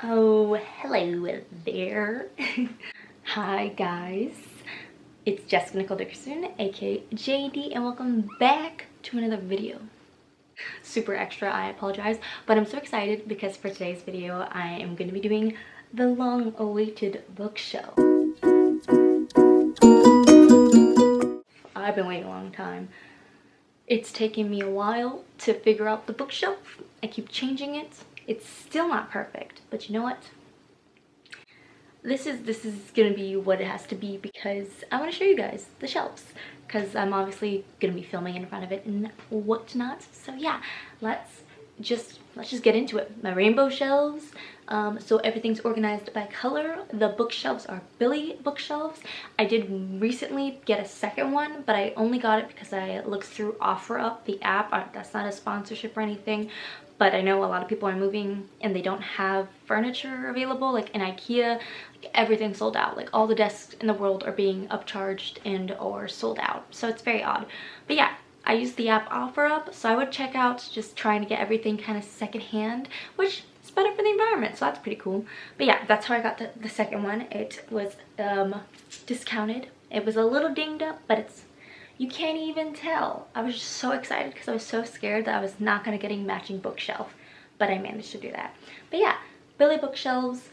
Oh, hello there. Hi guys, it's Jessica Nicole Dickerson, aka JND, and welcome back to another video. Super extra, I apologize, but I'm so excited because for today's video I am going to be doing the long-awaited bookshelf. I've been waiting a long time. It's taken me a while to figure out the bookshelf. I keep changing it. It's still not perfect, but you know what? This is gonna be what it has to be because I want to show you guys the shelves because I'm obviously gonna be filming in front of it and whatnot. So yeah, let's just get into it. My rainbow shelves. So everything's organized by color. The bookshelves are Billy bookshelves. I did recently get a second one, but I only got it because I looked through OfferUp, the app. That's not a sponsorship or anything, but I know a lot of people are moving and they don't have furniture available. Like in IKEA, everything's sold out. Like all the desks in the world are being upcharged and or sold out. So it's very odd. But yeah, I use the app OfferUp, so I would check out just trying to get everything kind of secondhand, which is better for the environment, so that's pretty cool. But yeah, that's how I got the second one. It was discounted. It was a little dinged up, but you can't even tell. I was just so excited because I was so scared that I was not going to get a matching bookshelf, but I managed to do that. But yeah, Billy bookshelves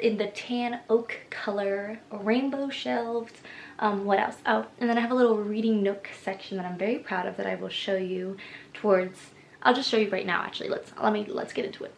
in the tan oak color, rainbow shelves. What else? Oh, and then I have a little reading nook section that I'm very proud of that I will show you towards. I'll just show you right now actually. Let's get into it.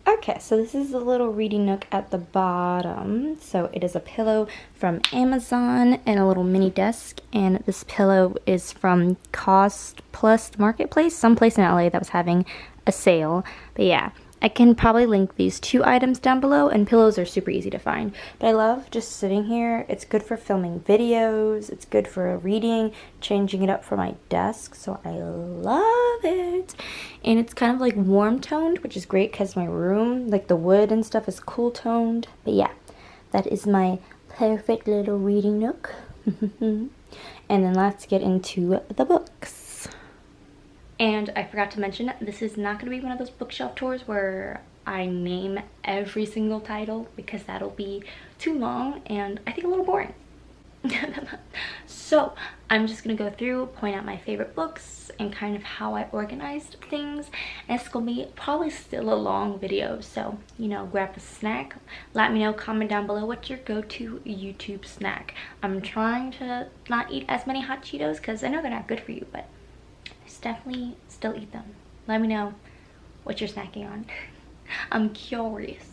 Okay, so this is the little reading nook at the bottom. So it is a pillow from Amazon and a little mini desk, and this pillow is from Cost Plus Marketplace, someplace in LA that was having a sale. But yeah, I can probably link these two items down below, and pillows are super easy to find. But I love just sitting here. It's good for filming videos. It's good for reading, changing it up for my desk. So I love it. And it's kind of like warm toned, which is great because my room, like the wood and stuff, is cool toned. But yeah, that is my perfect little reading nook. And then let's get into the books. And I forgot to mention, this is not going to be one of those bookshelf tours where I name every single title because that'll be too long and I think a little boring. So I'm just going to go through, point out my favorite books and kind of how I organized things. And it's going to be probably still a long video, so you know, grab a snack. Let me know, comment down below what's your go-to YouTube snack. I'm trying to not eat as many hot Cheetos because I know they're not good for you, but definitely still eat them. Let me know what you're snacking on. I'm curious.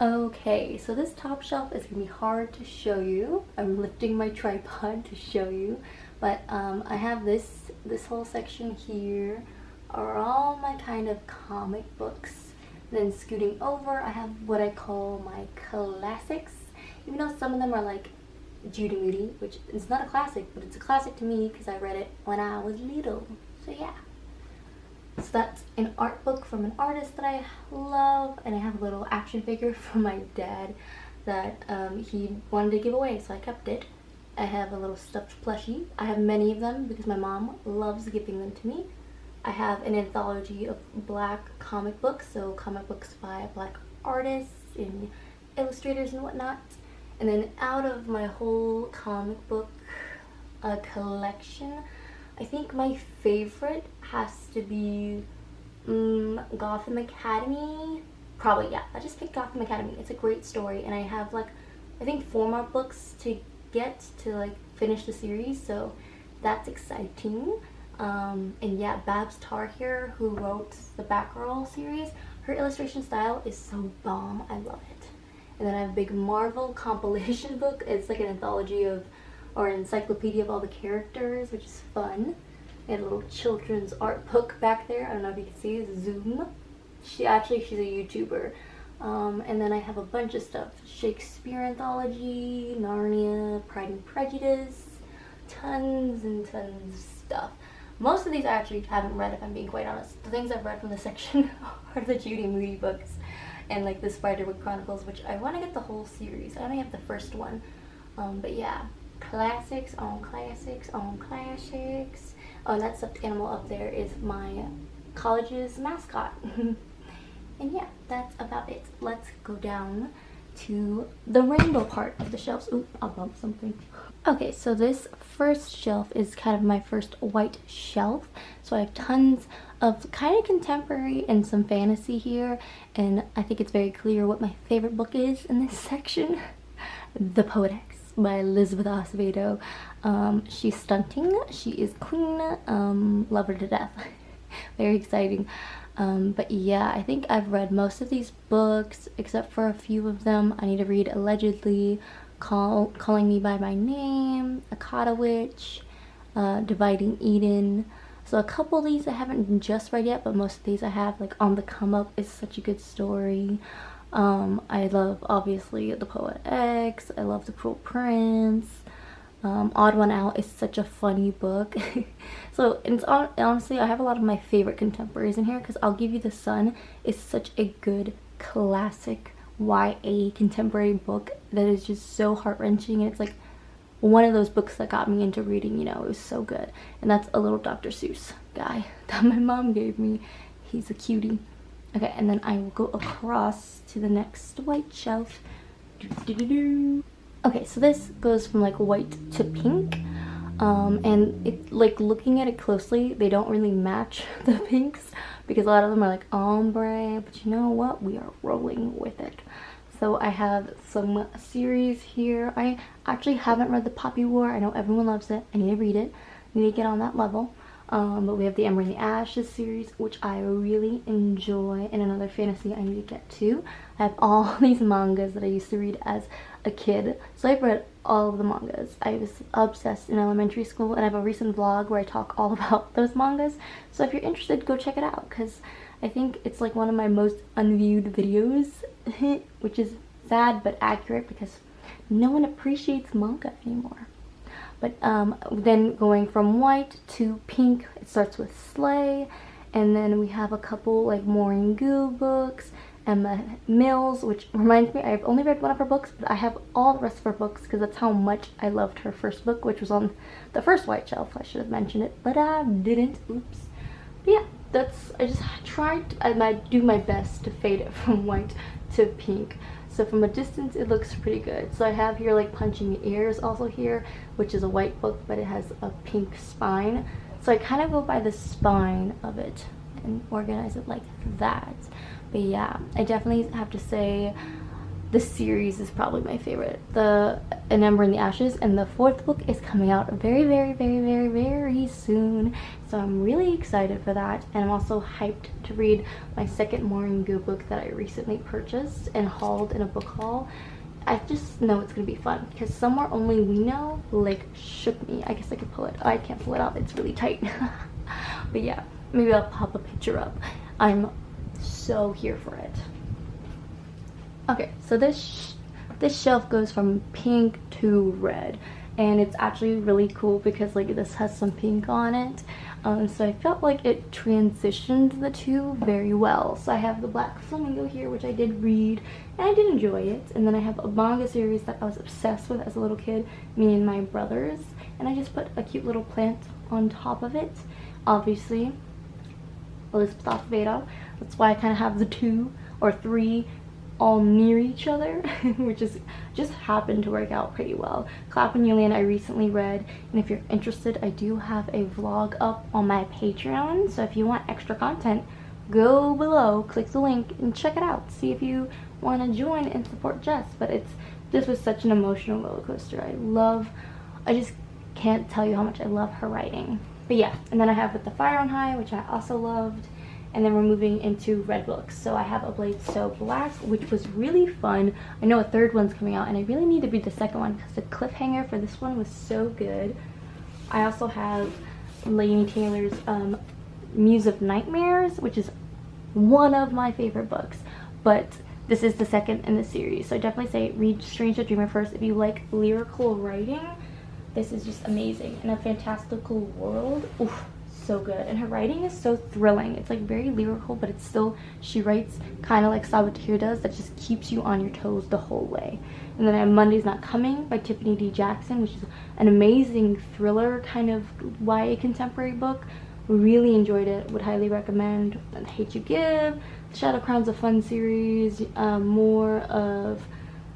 Okay, so this top shelf is gonna be hard to show you. I'm lifting my tripod to show you, but I have this whole section here are all my kind of comic books. And then scooting over, I have what I call my classics, even though some of them are like Judy Moody, which is not a classic, but it's a classic to me because I read it when I was little. So yeah. So that's an art book from an artist that I love, and I have a little action figure from my dad that he wanted to give away, so I kept it. I have a little stuffed plushie. I have many of them because my mom loves giving them to me. I have an anthology of black comic books, so comic books by black artists and illustrators and whatnot. And then out of my whole comic book collection, I think my favorite has to be Gotham Academy. Probably, yeah. I just picked Gotham Academy. It's a great story, and I have like, I think 4 more books to get to like finish the series, so that's exciting. And yeah, Babs Tarr, who wrote the Batgirl series, her illustration style is so bomb. I love it. And then I have a big Marvel compilation book. It's like an anthology of, or an encyclopedia of all the characters, which is fun. And a little children's art book back there. I don't know if you can see, Zoom. She's a YouTuber. And then I have a bunch of stuff. Shakespeare anthology, Narnia, Pride and Prejudice, tons and tons of stuff. Most of these I actually haven't read, if I'm being quite honest. The things I've read from this section are the Judy Moody books and like the Spiderwick Chronicles, which I want to get the whole series. I only have the first one. But yeah, classics on classics on classics. Oh, and that stuffed animal up there is my college's mascot. And yeah, that's about it. let's go down to the rainbow part of the shelves. Ooh, I'll bump something. Okay, so this first shelf is kind of my first white shelf. So I have tons of kind of contemporary and some fantasy here, and I think it's very clear what my favorite book is in this section. The Poet-X by Elizabeth Acevedo. She's stunting, she is queen, love her to death. Very exciting. But yeah, I think I've read most of these books except for a few of them. I need to read Allegedly, Calling Me by My Name, Akata Witch, Dividing Eden. So a couple of these I haven't just read yet, but most of these I have. Like On the Come Up is such a good story. I love obviously The Poet-X. I love The Cruel Prince. Odd One Out is such a funny book. So it's honestly, I have a lot of my favorite contemporaries in here, because I'll Give You the Sun is such a good classic YA contemporary book that is just so heart-wrenching, and it's like one of those books that got me into reading, you know. It was so good. And that's a little Dr. Seuss guy that my mom gave me. He's a cutie. Okay, and then I will go across to the next white shelf. Okay, so this goes from like white to pink, and it, like, looking at it closely, they don't really match the pinks because a lot of them are like ombre, but you know what, we are rolling with it. So I have some series here. I actually haven't read The Poppy War. I know everyone loves it. I need to read it. I need to get on that level. But we have the Ember and the Ashes series, which I really enjoy, and another fantasy I need to get to. I have all these mangas that I used to read as a kid, so I've read all of the mangas. I was obsessed in elementary school, and I have a recent vlog where I talk all about those mangas. So if you're interested, go check it out, because I think it's like one of my most unviewed videos, which is sad but accurate because no one appreciates manga anymore. But then going from white to pink, it starts with Slay, and then we have a couple like Maureen Goo books, Emma Mills, which reminds me, I've only read one of her books, but I have all the rest of her books because that's how much I loved her first book, which was on the first white shelf. I should have mentioned it, but I didn't. Oops. But yeah, I just tried, I do my best to fade it from white to pink. So from a distance, it looks pretty good. So I have here like Punching Ears also here, which is a white book, but it has a pink spine. So I kind of go by the spine of it and organize it like that. But yeah, I definitely have to say the series is probably my favorite. An Ember and the Ashes, and the fourth book is coming out very, very, very, very, very soon. So I'm really excited for that, and I'm also hyped to read my second Maureen Goo book that I recently purchased and hauled in a book haul. I just know it's gonna be fun because Somewhere Only We Know like shook me. I guess I could pull it. I can't pull it out. It's really tight. But yeah, maybe I'll pop a picture up. I'm so here for it. Okay, so this shelf goes from pink to red, and it's actually really cool because like this has some pink on it. So I felt like it transitioned the two very well. So I have the Black Flamingo here, which I did read, and I did enjoy it. And then I have a manga series that I was obsessed with as a little kid, me and my brothers, and I just put a cute little plant on top of it. Obviously, Elizabeth Acevedo. That's why I kind of have the 2 or 3 all near each other, which is just happened to work out pretty well. Clap and Yulian I recently read, and if you're interested, I do have a vlog up on my Patreon, so if you want extra content, go below, click the link, and check it out. See if you want to join and support Jess. But this was such an emotional roller coaster. I just can't tell you how much I love her writing. But yeah, and then I have With the Fire on High, which I also loved. And then we're moving into red books. So I have A Blade So Black, which was really fun. I know a third one's coming out, and I really need to read the second one because the cliffhanger for this one was so good. I also have Laini Taylor's Muse of Nightmares, which is one of my favorite books. But this is the second in the series. So I definitely say read Strange the Dreamer first if you like lyrical writing. This is just amazing. In a fantastical world. Oof. So good, and her writing is so thrilling. It's like very lyrical, but it's still, she writes kind of like Saboteur does, that just keeps you on your toes the whole way. And then I have Monday's Not Coming by Tiffany D. Jackson, which is an amazing thriller kind of YA contemporary book. Really enjoyed it, would highly recommend. And Hate You Give, Shadow Crowns of Fun series, more of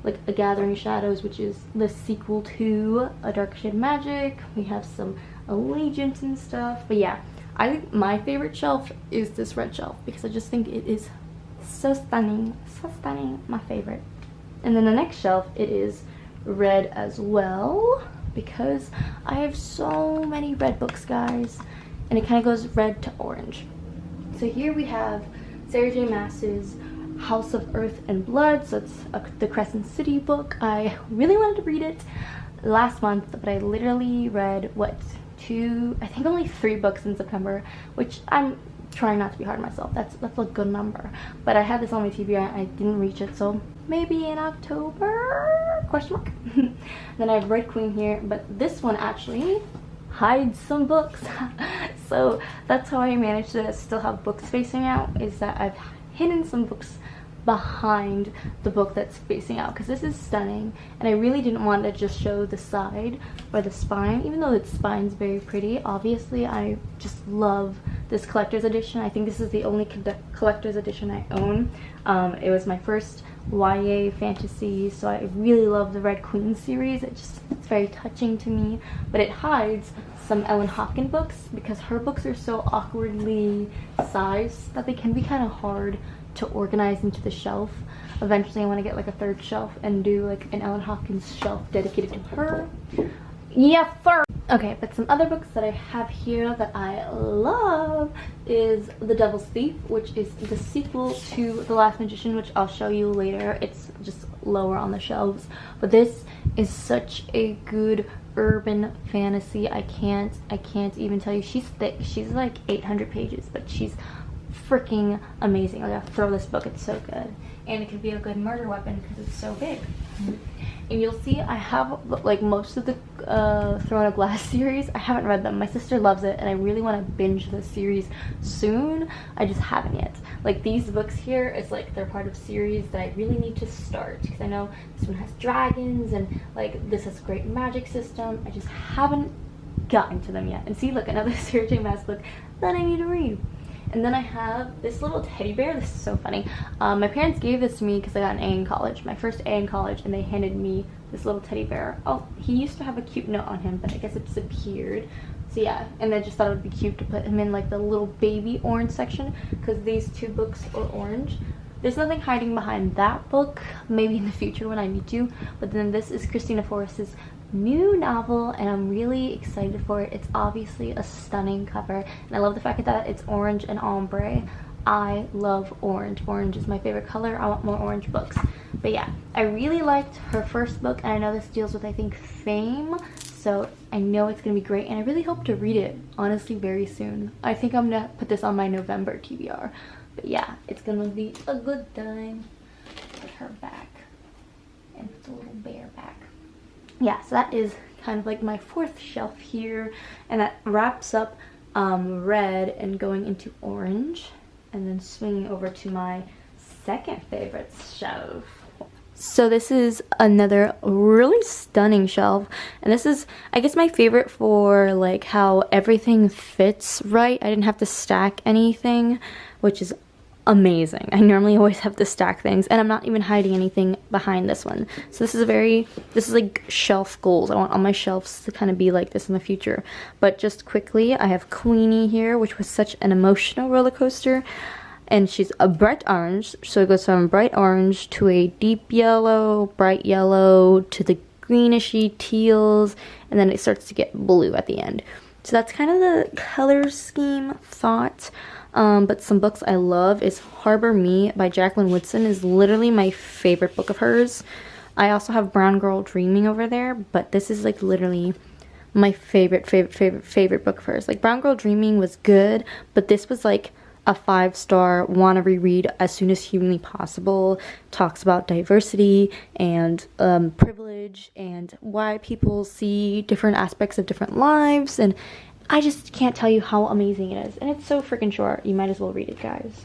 like A Gathering Shadows, which is the sequel to A Dark Shade of Magic. We have some Allegiance and stuff. But yeah, I think my favorite shelf is this red shelf because I just think it is so stunning, my favorite. And then the next shelf, it is red as well because I have so many red books, guys, and it kind of goes red to orange. So here we have Sarah J Maas's House of Earth and Blood. So it's the Crescent City book. I really wanted to read it last month, but I literally read I think only 3 books in September, which I'm trying not to be hard on myself. That's a good number. But I had this on my TBR, I didn't reach it, so maybe in October? Question mark. Then I have Red Queen here, but this one actually hides some books. So that's how I managed to still have books facing out, is that I've hidden some books behind the book that's facing out, because this is stunning and I really didn't want to just show the side or the spine, even though the spine's very pretty. Obviously I just love this collector's edition. I think this is the only collector's edition I own. It was my first YA fantasy, so I really love the Red Queen series. It's very touching to me, but it hides some Ellen Hopkins books because her books are so awkwardly sized that they can be kind of hard to organize into the shelf. Eventually I want to get like a 3rd shelf and do like an Ellen Hopkins shelf dedicated to her. Yeah, fur. Okay, but some other books that I have here that I love is The Devil's Thief, which is the sequel to The Last Magician, which I'll show you later. It's just lower on the shelves, but this is such a good urban fantasy. I can't even tell you. She's thick. She's like 800 pages, but she's freaking amazing. I gotta throw this book, it's so good, and it could be a good murder weapon because it's so big. And you'll see I have like most of the Throne of Glass series. I haven't read them. My sister loves it and I really want to binge this series soon. I just haven't yet. Like these books here, it's like they're part of series that I really need to start, because I know this one has dragons and like this has a great magic system. I just haven't gotten to them yet. And see, look, another Sarah J Maas book that I need to read. And then I have this little teddy bear. This is so funny. My parents gave this to me because I got an A in college, my first A in college, and they handed me this little teddy bear. Oh, he used to have a cute note on him, but I guess it disappeared. So yeah, and I just thought it would be cute to put him in like the little baby orange section, because these 2 books are orange. There's nothing hiding behind that book, maybe in the future when I need to, but then this is Christina Forrest's new novel and I'm really excited for it. It's obviously a stunning cover and I love the fact that it's orange and ombre. I love orange. Orange is my favorite color. I want more orange books. But yeah, I really liked her first book, and I know this deals with, I think, fame, so I know it's gonna be great and I really hope to read it honestly very soon. I think I'm gonna put this on my November TBR. But yeah, it's gonna be a good time. Put her back and put the little bear back. Yeah, so that is kind of like my 4th shelf here, and that wraps up red and going into orange, and then swinging over to my 2nd favorite shelf. So this is another really stunning shelf, and this is, I guess, my favorite for like how everything fits right. I didn't have to stack anything, which is amazing. I normally always have to stack things, and I'm not even hiding anything behind this one. So this is like shelf goals. I want all my shelves to kind of be like this in the future. But just quickly, I have Queenie here, which was such an emotional roller coaster, and she's a bright orange, so it goes from bright orange to a deep yellow, bright yellow, to the grenishy teals, and then it starts to get blue at the end. So that's kind of the color scheme thought. But some books I love is Harbor Me by Jacqueline Woodson is literally my favorite book of hers. I also have Brown Girl Dreaming over there, but this is like literally my favorite book of hers. Like Brown Girl Dreaming was good, but this was like a 5-star, wanna reread as soon as humanly possible. Talks about diversity and privilege and why people see different aspects of different lives, and I just can't tell you how amazing it is. And it's so freaking short. You might as well read it, guys.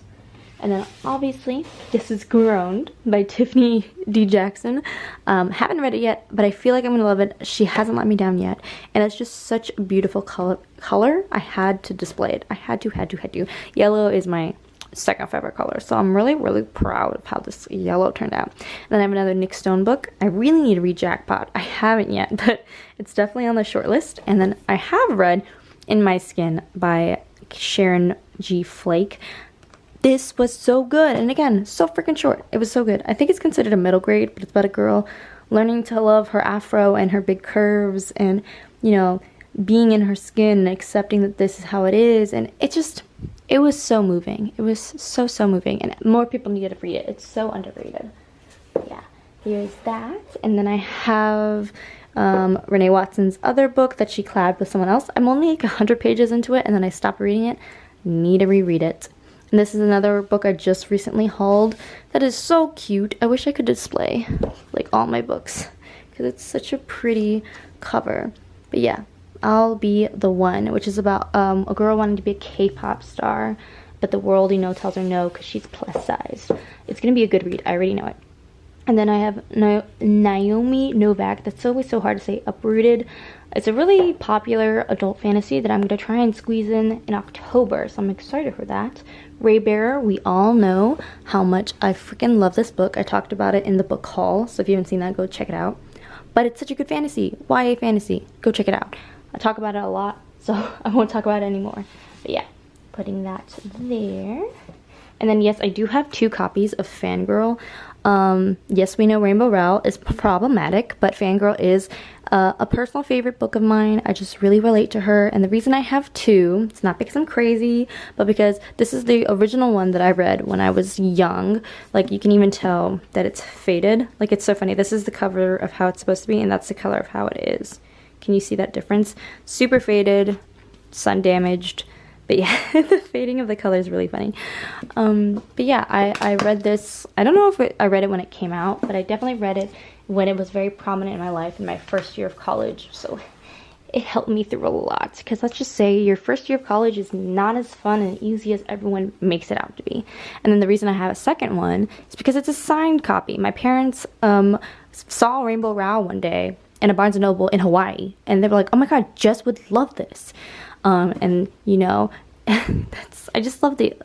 And then obviously this is Groaned by Tiffany D. Jackson. Haven't read it yet, but I feel like I'm gonna love it. She hasn't let me down yet, and it's just such a beautiful color. I had to display it. I had to. Yellow is my second favorite color. So I'm really, really proud of how this yellow turned out. And then I have another Nick Stone book. I really need to read Jackpot. I haven't yet, but it's definitely on the short list. And then I have read In My Skin by Sharon G. Flake. This was so good. And again, so freaking short. It was so good. I think it's considered a middle grade, but it's about a girl learning to love her afro and her big curves and, you know, being in her skin and accepting that this is how it is. And it was so moving. It was so, so moving. And more people needed to read it. It's so underrated. Yeah, here's that. And then I have Renee Watson's other book that she collabed with someone else. I'm only like 100 pages into it, and then I stopped reading it. Need to reread it. And this is another book I just recently hauled that is so cute. I wish I could display like all my books because it's such a pretty cover. But yeah, I'll Be the One, which is about a girl wanting to be a K-pop star, but the world, you know, tells her no because she's plus size. It's going to be a good read. I already know it. And then I have Naomi Novak. That's always so hard to say. Uprooted. It's a really popular adult fantasy that I'm going to try and squeeze in October, so I'm excited for that. Raybearer, we all know how much I freaking love this book. I talked about it in the book haul, so if you haven't seen that, go check it out. But it's such a good fantasy. YA fantasy. Go check it out. I talk about it a lot, so I won't talk about it anymore. But yeah, putting that there. And then yes, I do have 2 copies of Fangirl. Yes, we know Rainbow Rowell is problematic, but Fangirl is a personal favorite book of mine. I just really relate to her, and the reason I have 2, it's not because I'm crazy, but because this is the original one that I read when I was young. Like, you can even tell that it's faded. Like, it's so funny. This is the cover of how it's supposed to be, and that's the color of how it is. Can you see that difference? Super faded, sun damaged. But yeah, the fading of the color is really funny. But yeah, I read this. I don't know if I read it when it came out, but I definitely read it when it was very prominent in my life in my first year of college. So it helped me through a lot. Because let's just say your first year of college is not as fun and easy as everyone makes it out to be. And then the reason I have a second one is because it's a signed copy. My parents saw Rainbow Rowell one day in a Barnes & Noble in Hawaii. And they were like, oh my god, Jess would love this. And you know, I just love the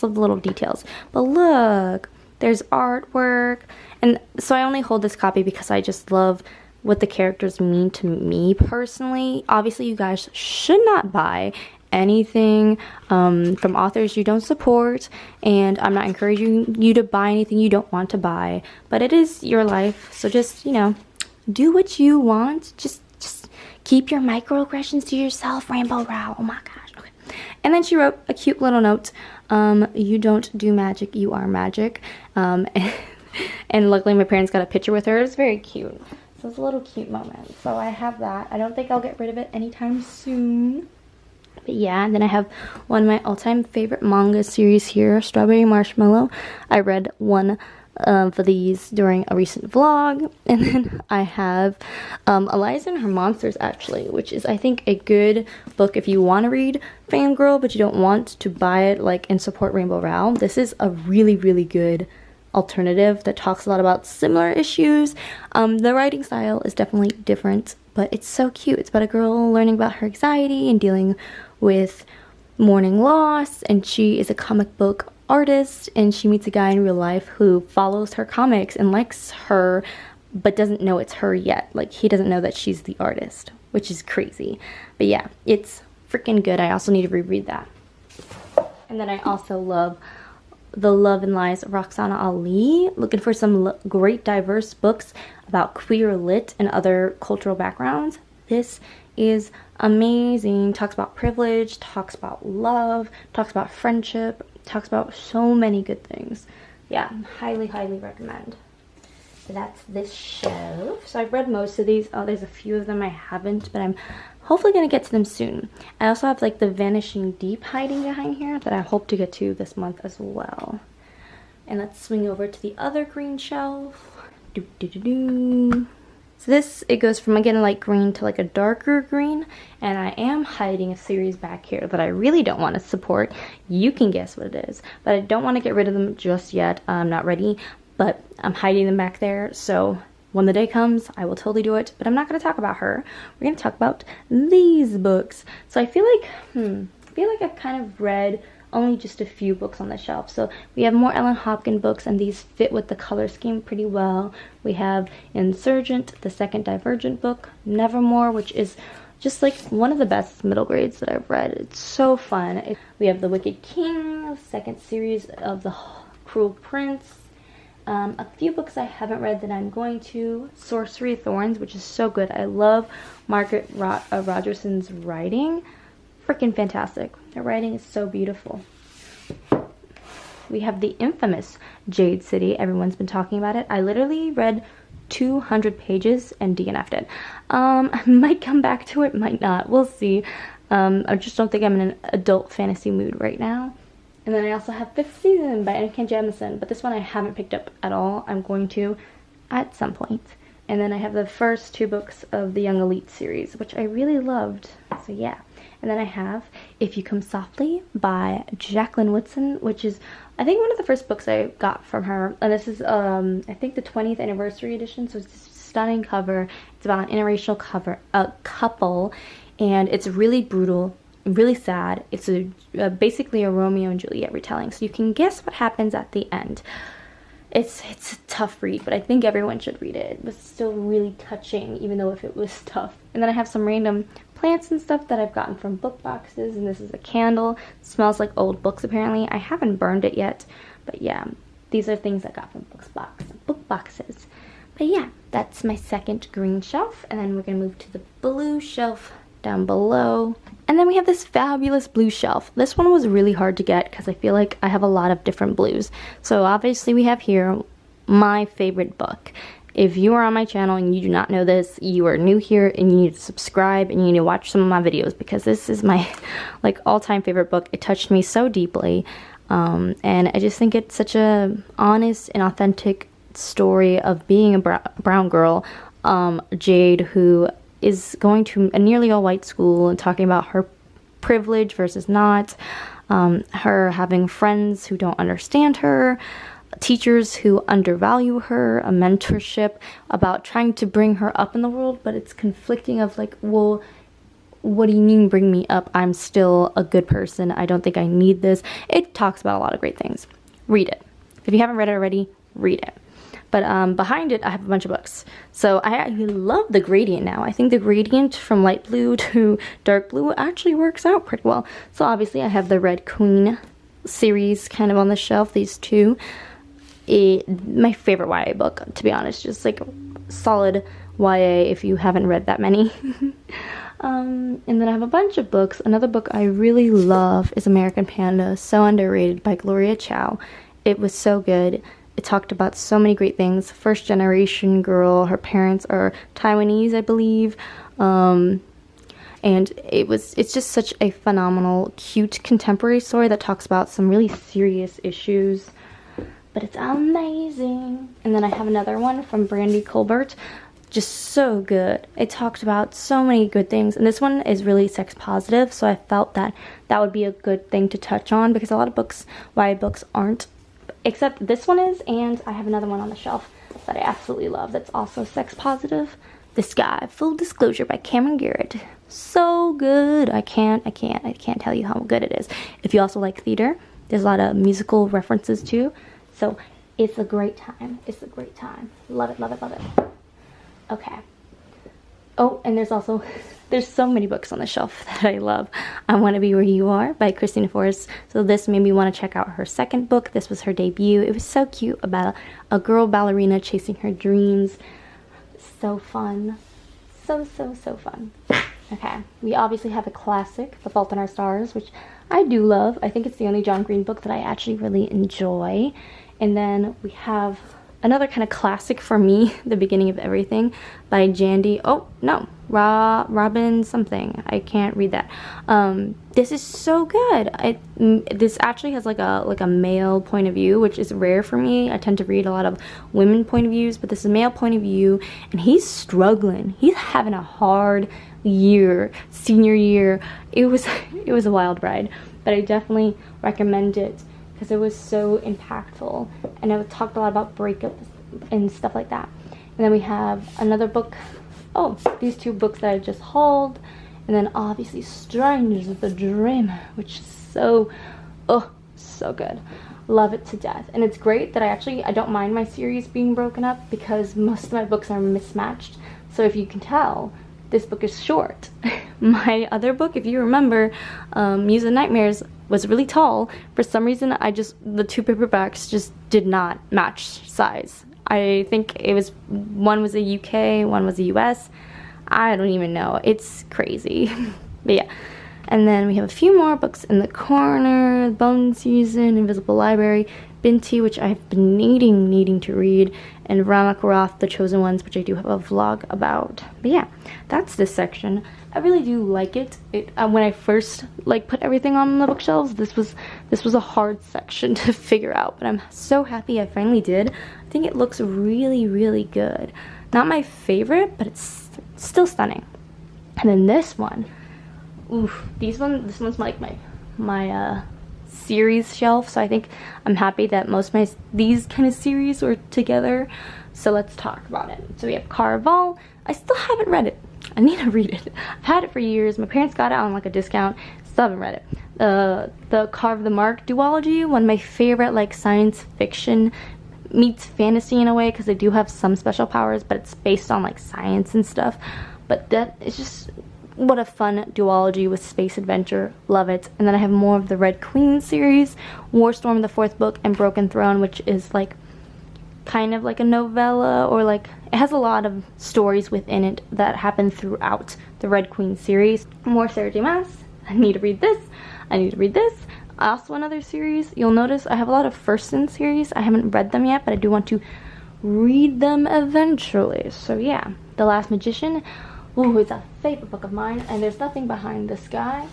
little details. But look, there's artwork, and so I only hold this copy because I just love what the characters mean to me personally. Obviously, you guys should not buy anything from authors you don't support, and I'm not encouraging you to buy anything you don't want to buy. But it is your life, so just, you know, do what you want. Just keep your microaggressions to yourself, Rainbow Rowell. Oh my gosh. Okay. And then she wrote a cute little note. You don't do magic, you are magic. And luckily my parents got a picture with her. It was very cute. So it's a little cute moment. So I have that. I don't think I'll get rid of it anytime soon. But yeah, and then I have one of my all-time favorite manga series here, Strawberry Marshmallow. I read one for these during a recent vlog, and then I have Eliza and Her Monsters, actually, which is, I think, a good book if you want to read Fangirl but you don't want to buy it like and support Rainbow Rowell. This is a really, really good alternative that talks a lot about similar issues. The writing style is definitely different, but it's so cute. It's about a girl learning about her anxiety and dealing with mourning loss, and she is a comic book artist, and she meets a guy in real life who follows her comics and likes her but doesn't know it's her yet. Like, he doesn't know that she's the artist, which is crazy. But yeah, it's freaking good. I also need to reread that. And then I also love The Love and Lies of Roxana Ali. Looking for some great diverse books about queer lit and other cultural backgrounds. This is amazing. Talks about privilege, talks about love, talks about friendship, talks about so many good things. Yeah, highly, highly recommend. So that's this shelf. So I've read most of these. Oh, there's a few of them I haven't, but I'm hopefully going to get to them soon. I also have like The Vanishing Deep hiding behind here that I hope to get to this month as well. And let's swing over to the other green shelf. So this, it goes from again light green to like a darker green, and I am hiding a series back here that I really don't want to support. You can guess what it is, but I don't want to get rid of them just yet. I'm not ready, but I'm hiding them back there, so when the day comes, I will totally do it, but I'm not going to talk about her. We're going to talk about these books. So I feel like, I've kind of read only just a few books on the shelf. So we have more Ellen Hopkins books, and these fit with the color scheme pretty well. We have Insurgent, the second Divergent book, Nevermore, which is just like one of the best middle grades that I've read. It's so fun. We have The Wicked King, second series of The Cruel Prince. A few books I haven't read that I'm going to. Sorcery of Thorns, which is so good. I love Margaret Rogerson's writing. Freaking fantastic. Her writing is so beautiful. We have the infamous Jade City. Everyone's been talking about it. I literally read 200 pages and DNF'd it. I might come back to it, might not. We'll see. I just don't think I'm in an adult fantasy mood right now. And then I also have Fifth Season by N.K. Jemisin, but this one I haven't picked up at all. I'm going to at some point. And then I have the first 2 books of the Young Elite series, which I really loved. So yeah. And then I have If You Come Softly by Jacqueline Woodson, which is, I think, one of the first books I got from her. And this is, I think, the 20th anniversary edition, so it's a stunning cover. It's about an interracial couple, and it's really brutal, really sad. It's basically a Romeo and Juliet retelling, so you can guess what happens at the end. It's a tough read, but I think everyone should read it. It was still really touching, even though if it was tough. And then I have some random plants and stuff that I've gotten from book boxes, and this is a candle. It smells like old books, apparently. I haven't burned it yet, but yeah, these are things I got from book boxes. But yeah, that's my second green shelf, and then we're gonna move to the blue shelf down below. And then we have this fabulous blue shelf. This one was really hard to get because I feel like I have a lot of different blues. So obviously we have here my favorite book. If you are on my channel and you do not know this, you are new here and you need to subscribe and you need to watch some of my videos, because this is my like all-time favorite book. It touched me so deeply, and I just think it's such a honest and authentic story of being a brown girl, Jade, who is going to a nearly all-white school and talking about her privilege versus not, her having friends who don't understand her, teachers who undervalue her, a mentorship about trying to bring her up in the world, but it's conflicting of like, well, what do you mean bring me up? I'm still a good person. I don't think I need this. It talks about a lot of great things. Read it. If you haven't read it already, read it. But behind it, I have a bunch of books. So I love the gradient now. I think the gradient from light blue to dark blue actually works out pretty well. So obviously I have the Red Queen series kind of on the shelf, these two. My favorite YA book, to be honest, just like solid YA if you haven't read that many. And then I have a bunch of books. Another book I really love is American Panda, so underrated, by Gloria Chow. It was so good. It talked about so many great things. First generation girl, her parents are Taiwanese, I believe. And it's just such a phenomenal, cute contemporary story that talks about some really serious issues. But it's amazing. And then I have another one from Brandy Colbert. Just so good. It talked about so many good things. And this one is really sex positive, so I felt that that would be a good thing to touch on, because a lot of books, YA books, aren't. Except this one is, and I have another one on the shelf that I absolutely love that's also sex positive. The Sky, Full Disclosure by Cameron Garrett. So good. I can't tell you how good it is. If you also like theater, there's a lot of musical references too. So it's a great time. It's a great time. Love it, love it, love it. Okay. Oh, and there's so many books on the shelf that I love. I Want to Be Where You Are by Christina Forrest. So this made me want to check out her second book. This was her debut. It was so cute, about a girl ballerina chasing her dreams. So fun. So fun. Okay. We obviously have a classic, The Fault in Our Stars, which I do love. I think it's the only John Green book that I actually really enjoy. And then we have another kind of classic for me, The Beginning of Everything by JND. Oh, no. Robin something. I can't read that. This is so good. This actually has like a male point of view, which is rare for me. I tend to read a lot of women point of views, but this is a male point of view, and he's struggling. He's having a hard year, senior year. It was a wild ride, but I definitely recommend it because it was so impactful, and it talked a lot about breakups and stuff like that. And then we have another book. Oh, these two books that I just hauled. And then obviously Strangers of the Dream, which is so Oh, so good. Love it to death. And it's great that I don't mind my series being broken up because most of my books are mismatched. So if you can tell, this book is short. My other book, if you remember, Muse and Nightmares, was really tall. For some reason, the two paperbacks just did not match size. I think it was, one was a UK, one was a US. I don't even know. It's crazy. But yeah. And then we have a few more books in the corner. Bone Season, Invisible Library, Binti, which I've been needing to read, and Ramakroth, The Chosen Ones, which I do have a vlog about. But yeah, that's this section. I really do like it. When I first put everything on the bookshelves, this was a hard section to figure out, but I'm so happy I finally did. I think it looks really, really good. Not my favorite, but it's still stunning. And then this one, oof, this one's like my series shelf, so I think I'm happy that most of these kind of series are together. So let's talk about it. So we have Caraval. I still haven't read it. I need to read it. I've had it for years. My parents got it on a discount. Still haven't read it. The Carve the Mark duology, one of my favorite science fiction meets fantasy in a way, because they do have some special powers, but it's based on science and stuff. But that is just, what a fun duology with space adventure. Love it. And then I have more of the Red Queen series, Warstorm, the 4th book, and Broken Throne, which is kind of like a novella, or it has a lot of stories within it that happen throughout the Red Queen series. More Sarah J Maas. I need to read this. I need to read this. Also another series. You'll notice I have a lot of Firsten series. I haven't read them yet, but I do want to read them eventually. So yeah, The Last Magician. Ooh, it's a favorite book of mine, and there's nothing behind this guy.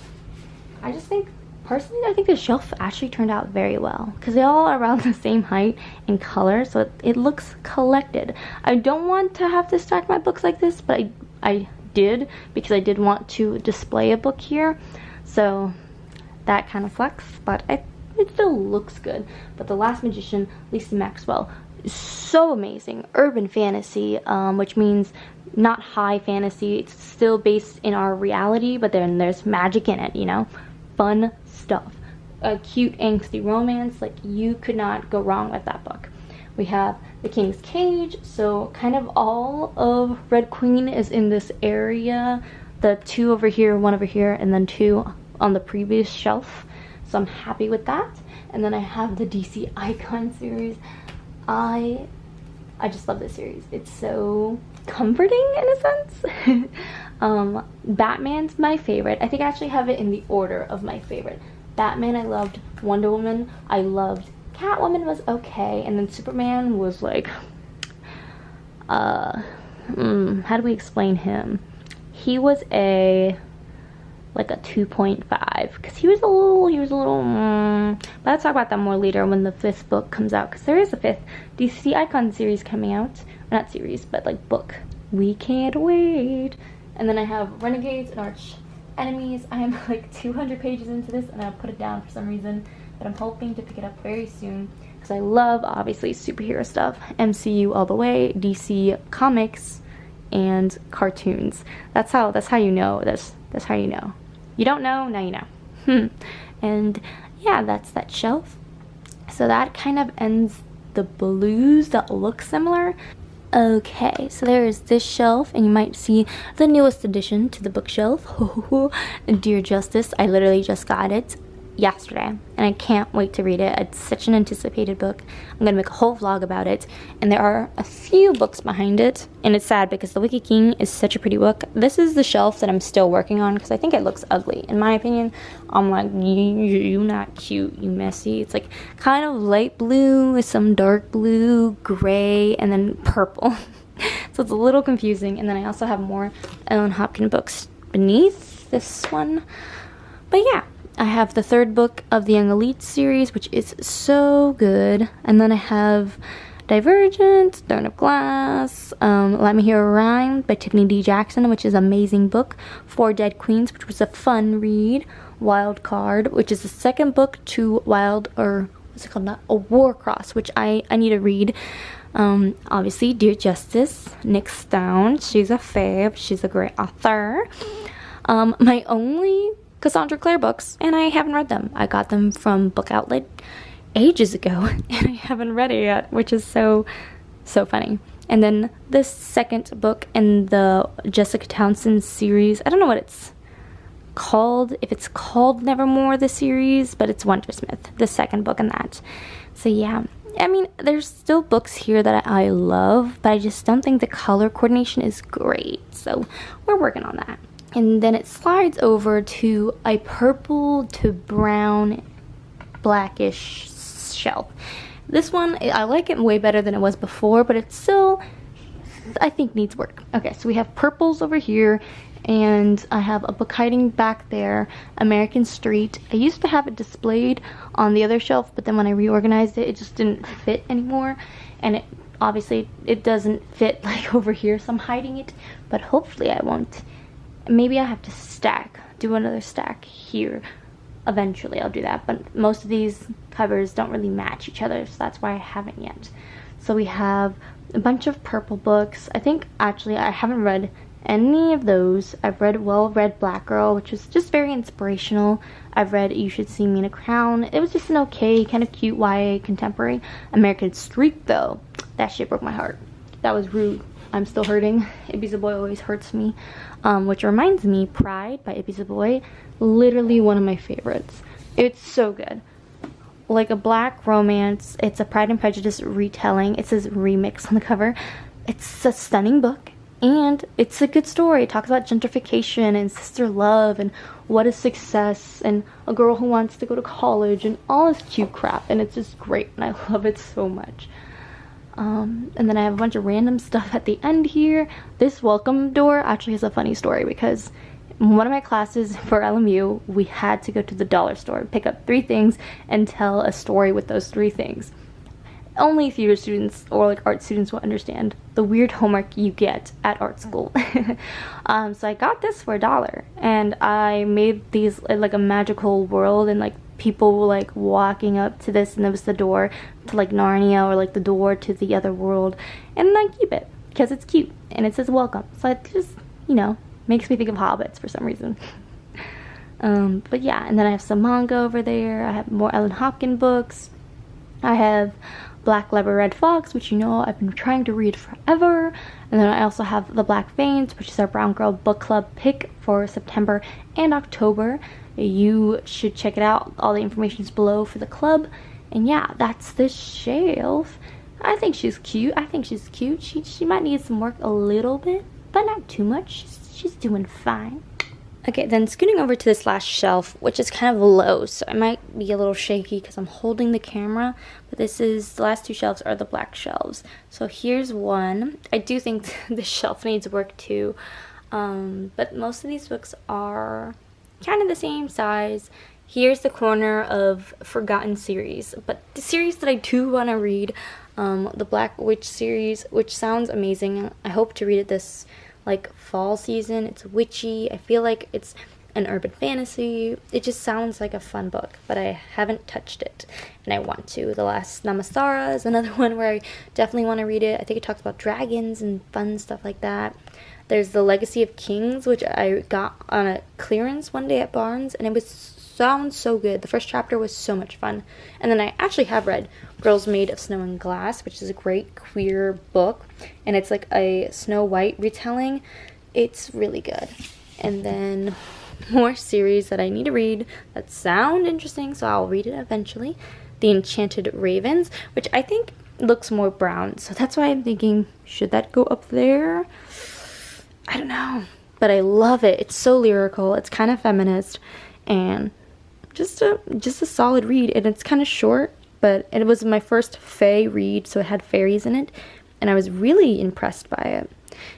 I just think, personally, I think the shelf actually turned out very well, because they all are around the same height and color, so it looks collected. I don't want to have to stack my books like this, but I did, because I did want to display a book here, so that kind of flex, but it still looks good. But The Last Magician, Lisa Maxwell, is so amazing. Urban fantasy, which means not high fantasy. It's still based in our reality, but then there's magic in it, fun stuff. A cute angsty romance, you could not go wrong with that book. We have The King's Cage, so kind of all of Red Queen is in this area. The 2 over here, 1 over here, and then 2 on the previous shelf, so I'm happy with that. And then I have the DC Icon series. I just love this series. It's so comforting in a sense. Batman's my favorite. I think I actually have it in the order of my favorite. Batman I loved, Wonder Woman I loved, Catwoman was okay, and then Superman was how do we explain him? He was a 2.5, because he was a little but I'll talk about that more later when the 5th book comes out, because there is a 5th DC Icon series coming out. Not series, but book. We can't wait. And then I have Renegades and Arch Enemies. I am 200 pages into this, and I'll put it down for some reason, but I'm hoping to pick it up very soon, because I love, obviously, superhero stuff. MCU all the way, DC comics, and cartoons. That's how you know. That's how you know. You don't know, now you know. And yeah, that's that shelf. So that kind of ends the blues that look similar. Okay, so there is this shelf, and you might see the newest addition to the bookshelf. Dear Justice. I literally just got it yesterday, and I can't wait to read it. It's such an anticipated book. I'm gonna make a whole vlog about it, and there are a few books behind it, and it's sad because The Wicked King is such a pretty book. This is the shelf that I'm still working on, because I think it looks ugly. In my opinion, I'm you not cute, you messy. It's kind of light blue with some dark blue, gray, and then purple. So it's a little confusing. And then I also have more Ellen Hopkins books beneath this one. But yeah, I have the 3rd book of the Young Elite series, which is so good. And then I have Divergent, Throne of Glass, Let Me Hear a Rhyme by Tiffany D. Jackson, which is an amazing book. 4 Dead Queens, which was a fun read. Wild Card, which is the 2nd book to what's it called? Not a Warcross, which I need to read. Obviously, Dear Justice, Nick Stone. She's a fave. She's a great author. My only Cassandra Clare books, and I haven't read them. I got them from Book Outlet ages ago, and I haven't read it yet, which is so funny. And then this second book in the Jessica Townsend series, I don't know what it's called, if it's called Nevermore the series, but it's Wondersmith, the second book in that. So yeah, I mean, there's still books here that I love, but I just don't think the color coordination is great, so we're working on that. And then it slides over to a purple to brown blackish shelf. This one, I like it way better than it was before, but it still, I think, needs work. Okay, so we have purples over here, and I have a book hiding back there, American Street. I used to have it displayed on the other shelf, but then when I reorganized it, it just didn't fit anymore, and it obviously it doesn't fit like over here, so I'm hiding it, but hopefully I won't. Maybe I have to do another stack here. Eventually I'll do that, but most of these covers don't really match each other, so that's why I haven't yet. So we have a bunch of purple books. I think actually I haven't read any of those. I've read Black Girl, which was just very inspirational. I've read You Should See Me in a Crown. It was just an okay, kind of cute YA contemporary. American Street, though, that shit broke my heart. That was rude. I'm still hurting. Ibby Boy always hurts me. Which reminds me, Pride by Ibby Boy, literally one of my favorites. It's so good. Like a black romance. It's a Pride and Prejudice retelling. It says remix on the cover. It's a stunning book, and it's a good story. It talks about gentrification and sister love and what is success and a girl who wants to go to college and all this cute crap, and it's just great, and I love it so much. And then I have a bunch of random stuff at the end here. This welcome door actually has a funny story, because in one of my classes for LMU, we had to go to the dollar store, pick up 3 things, and tell a story with those 3 things. Only theater students or like art students will understand the weird homework you get at art school. So I got this for $1, and I made these like a magical world, and like people were like walking up to this, and there was the door to like Narnia, or like the door to the other world, and I keep it because it's cute and it says welcome, so it just, you know, makes me think of hobbits for some reason. But yeah, and then I have some manga over there. I have more Ellen Hopkins books. I have Black Leopard Red Fox, which, you know, I've been trying to read forever. And then I also have The Black Veins, which is our Brown Girl book club pick for September and October. You should check it out. All the information is below for the club. And yeah, that's the shelf. I think she's cute. She might need some work a little bit, but not too much. She's doing fine. Okay, then scooting over to this last shelf, which is kind of low, so I might be a little shaky because I'm holding the camera, but the last 2 shelves are the black shelves. So here's one. I do think this shelf needs work too, but most of these books are kind of the same size. Here's the corner of forgotten series, but the series that I do want to read, the Black Witch series, which sounds amazing. I hope to read it this like fall season. It's witchy. I feel like it's an urban fantasy. It just sounds like a fun book, but I haven't touched it, and I want to. The Last Namasara is another one where I definitely want to read it. I think it talks about dragons and fun stuff like that. There's The Legacy of Kings, which I got on a clearance one day at Barnes, and it sounds so good. The first chapter was so much fun. And then I actually have read Girls Made of Snow and Glass, which is a great queer book, and it's like a Snow White retelling. It's really good. And then more series that I need to read that sound interesting, so I'll read it eventually. The Enchanted Ravens, which I think looks more brown, so that's why I'm thinking, should that go up there? I don't know, but I love it. It's so lyrical. It's kind of feminist, and just a solid read. And it's kind of short, but it was my first fae read, so it had fairies in it, and I was really impressed by it.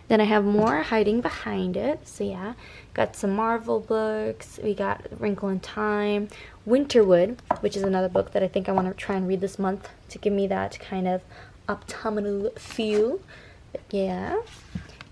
Then I have more hiding behind it. So yeah, got some Marvel books. We got Wrinkle in Time, Winterwood, which is another book that I think I want to try and read this month to give me that kind of autumnal feel. But yeah.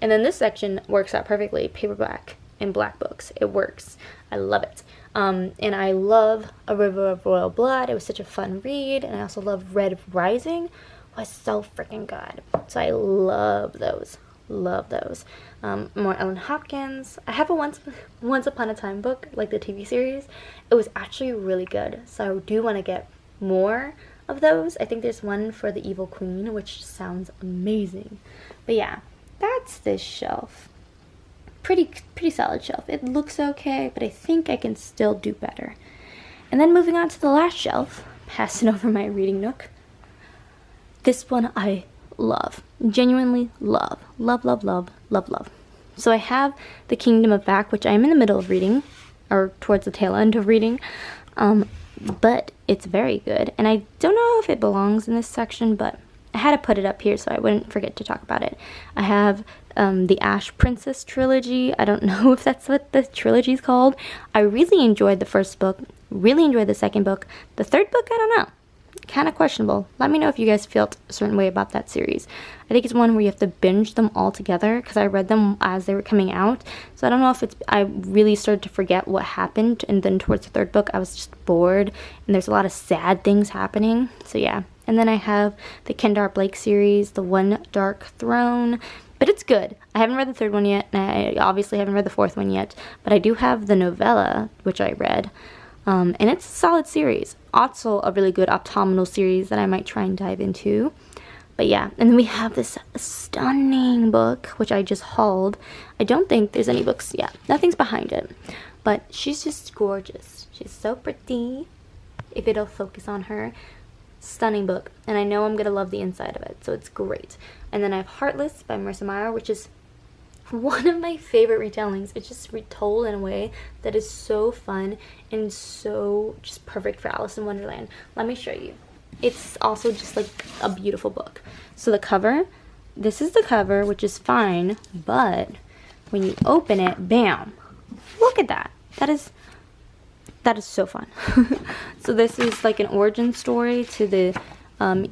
And then this section works out perfectly. Paperback and black books. It works. I love it. And I love A River of Royal Blood. It was such a fun read. And I also love Red Rising. It was so freaking good. So I love those. love those. More Ellen Hopkins. I have a Once Upon a Time book, like the TV series. It was actually really good, so I do want to get more of those. I think there's one for the Evil Queen, which sounds amazing. But yeah, that's this shelf. Pretty solid shelf. It looks okay, but I think I can still do better. And then moving on to the last shelf, passing over my reading nook. This one I love. Genuinely love. Love, love, love, love, love. So I have The Kingdom of Back, which I'm in the middle of reading, or towards the tail end of reading. But it's very good. And I don't know if it belongs in this section, but I had to put it up here so I wouldn't forget to talk about it. I have the Ash Princess trilogy. I don't know if that's what the trilogy is called. I really enjoyed the first book. Really enjoyed the second book. The third book, I don't know. Kind of questionable. Let me know if you guys felt a certain way about that series. I think it's one where you have to binge them all together because I read them as they were coming out. So I don't know if it's, I really started to forget what happened, and then towards the third book I was just bored and there's a lot of sad things happening. So yeah. And then I have the Kendar Blake series, The One Dark Throne. But it's good. I haven't read the third one yet, and I obviously haven't read the fourth one yet. But I do have the novella, which I read. And it's a solid series. Also a really good optominal series that I might try and dive into. But yeah, and then we have this stunning book, which I just hauled. I don't think there's any books yet. Nothing's behind it. But she's just gorgeous. She's so pretty. If it'll focus on her. Stunning book. And I know I'm going to love the inside of it. So it's great. And then I have Heartless by Marissa Meyer, which is one of my favorite retellings. It's just retold in a way that is so fun and so just perfect for Alice in Wonderland. Let me show you. It's also just like a beautiful book. So the cover, this is the cover, which is fine, but when you open it, bam, look at that. That is so fun. So this is like an origin story to the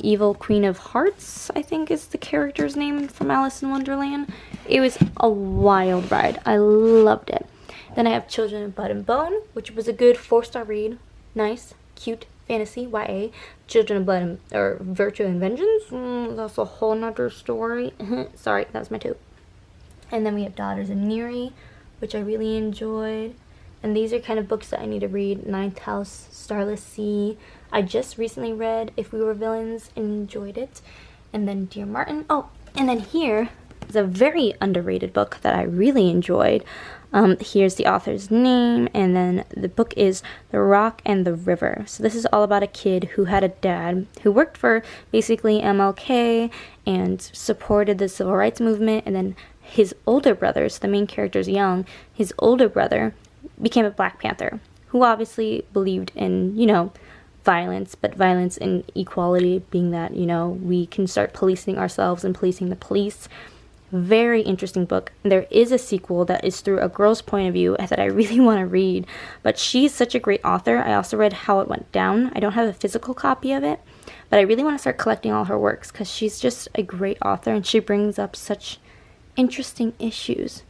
Evil Queen of Hearts, I think is the character's name from Alice in Wonderland. It was a wild ride. I loved it. Then I have Children of Blood and Bone, which was a good 4-star read. Nice, cute, fantasy, YA. Children of Blood and, or Virtue and Vengeance, that's a whole nother story. Sorry, that was my toe. And then we have Daughters of Neri, which I really enjoyed. And these are kind of books that I need to read. Ninth House, Starless Sea. I just recently read If We Were Villains and enjoyed it. And then Dear Martin. Oh, and then here is a very underrated book that I really enjoyed. Here's the author's name, and then the book is The Rock and the River. So this is all about a kid who had a dad who worked for basically MLK and supported the civil rights movement, and then his older brother, so the main character is young, his older brother became a Black Panther, who obviously believed in, you know, violence, but violence and equality, being that, you know, we can start policing ourselves and policing the police. Very interesting book. There is a sequel that is through a girl's point of view that I really want to read, but she's such a great author. I also read How It Went Down. I don't have a physical copy of it, but I really want to start collecting all her works because she's just a great author and she brings up such interesting issues.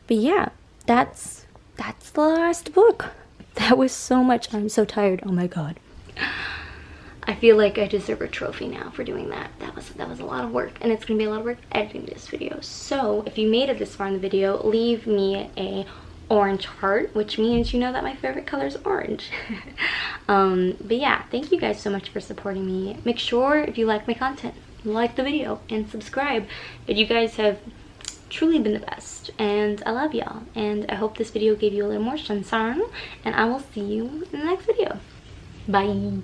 But yeah, that's the last book. That was so much. I'm so tired. Oh my god. I feel like I deserve a trophy now for doing that. That was a lot of work, and it's gonna be a lot of work editing this video. So if you made it this far in the video, leave me a orange heart, which means you know that my favorite color is orange. But yeah, thank you guys so much for supporting me. Make sure if you like my content, like the video and subscribe. But you guys have truly been the best, and I love y'all, and I hope this video gave you a little more sunshine, and I will see you in the next video. Bye.